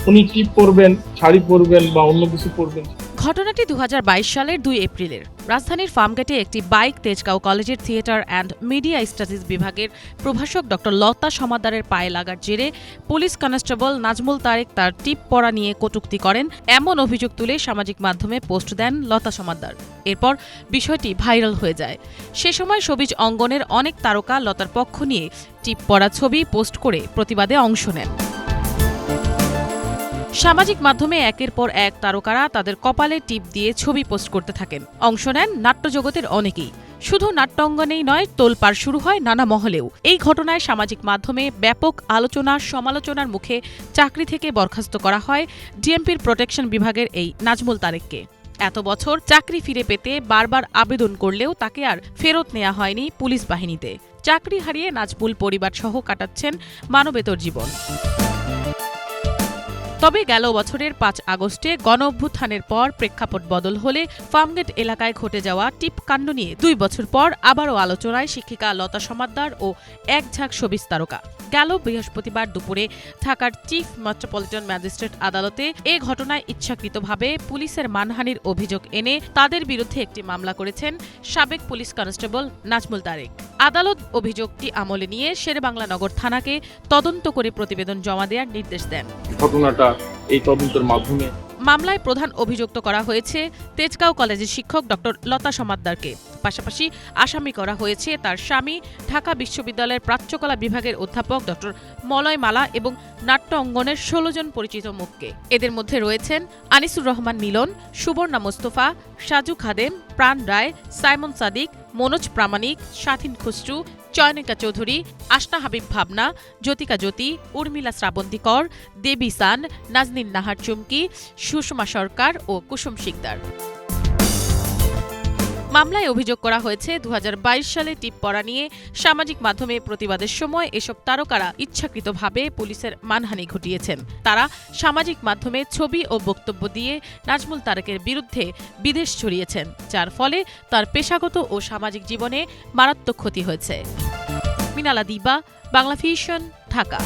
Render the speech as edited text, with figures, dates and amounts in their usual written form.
উনি টিপ পরবেন, শাড়ি পরবেন বা অন্য কিছু পরবেন। ঘটনাটি ২০২২ সালের ২ এপ্রিলের। রাজধানীর ফার্মগেটে একটি বাইক তেজগাঁও কলেজের থিয়েটার অ্যান্ড মিডিয়া স্টাডিজ বিভাগের প্রভাষক ড লতা সমাদ্দারের পায়ে লাগার জেরে পুলিশ কনস্টেবল নাজমুল তারেক তার টিপ পরা নিয়ে কটূক্তি করেন এমন অভিযোগ তুলে সামাজিক মাধ্যমে পোস্ট দেন লতা সমাদ্দার। এরপর বিষয়টি ভাইরাল হয়ে যায়। সে সময় শোবিজ অঙ্গনের অনেক তারকা লতার পক্ষ নিয়ে টিপ পরা ছবি পোস্ট করে প্রতিবাদে অংশ নেন। সামাজিক মাধ্যমে একের পর এক তারকারা তাদের কপালে টিপ দিয়ে ছবি পোস্ট করতে থাকেন। অংশ নেন নাট্যজগতের অনেকেই। শুধু নাট্যাঙ্গনেই নয়, তোলপাড় শুরু হয় নানা মহলেও। এই ঘটনায় সামাজিক মাধ্যমে ব্যাপক আলোচনা সমালোচনার মুখে চাকরি থেকে বরখাস্ত করা হয় ডিএমপির প্রোটেকশন বিভাগের এই নাজমুল তারেককে। এত বছর চাকরি ফিরে পেতে বারবার আবেদন করলেও তাকে আর ফেরত নেওয়া হয়নি পুলিশ বাহিনীতে। চাকরি হারিয়ে নাজমুল পরিবার সহ কাটাচ্ছেন মানবেতর জীবন। তবে গেল বছরের ৫ আগস্টে গণঅভ্যুত্থানের পর প্রেক্ষাপট বদল হলে ফার্মগেট এলাকায় ঘটে যাওয়া টিপ কাণ্ড নিয়ে ২ বছর পর আবারও আলোচনায় শিক্ষিকা লতা সমাদ্দার ও এক ঝাঁক শোবিজ তারকা। গেল বৃহস্পতিবার দুপুরে ঢাকার চিফ মেট্রোপলিটন ম্যাজিস্ট্রেট আদালতে এ ঘটনায় ইচ্ছাকৃতভাবে পুলিশের মানহানির অভিযোগ এনে তাদের বিরুদ্ধে একটি মামলা করেছেন সাবেক পুলিশ কনস্টেবল নাজমুল তারেক। আদালত অভিযোগটি আমলে নিয়ে শেরেবাংলা নগর থানাকে তদন্ত করে প্রতিবেদন জমা দেওয়ার নির্দেশ দেন। ঘটনাটা এই তদন্তের মাধ্যমে মামলায় প্রধান অভিযুক্ত করা হয়েছে তেজগাঁও কলেজের শিক্ষক ড লতা সমাদ্দারকে। পাশাপাশি আসামি করা হয়েছে তার স্বামী, ঢাকা বিশ্ববিদ্যালয়ের প্রাচ্যকলা বিভাগের অধ্যাপক ড মলয় মালা এবং নাট্য অঙ্গনের ১৬ জন পরিচিত মুখকে। এদের মধ্যে রয়েছেন আনিসুর রহমান মিলন, সুবর্ণা মোস্তফা, সাজু খাদেম, প্রাণ রায়, সাইমন সাদিক, মনোজ প্রামাণিক, স্বাধীন খুসরু, চয়নিকা চৌধুরী, আশনা হাবিব ভাবনা, জ্যোতিকা জ্যোতি, উর্মিলা শ্রাবন্তী কর, দেবী সান, নাজনীন নাহার চুমকি, সুষমা সরকার ও কুসুম শিকদার। মামলায় অভিযোগ করা হয়েছে ২০২২ সালে টিপ পরা নিয়ে সামাজিক মাধ্যমে প্রতিবাদের সময় এসব তারকারা ইচ্ছাকৃতভাবে পুলিশের মানহানি ঘটিয়েছেন। তারা সামাজিক মাধ্যমে ছবি ও বক্তব্য দিয়ে নাজমুল তারেকের বিরুদ্ধে বিদ্বেষ ছড়িয়েছেন, যার ফলে তার পেশাগত ও সামাজিক জীবনে মারাত্মক ক্ষতি হয়েছে। মিনালা দিবা, বাংলা ভিশন, ঢাকা।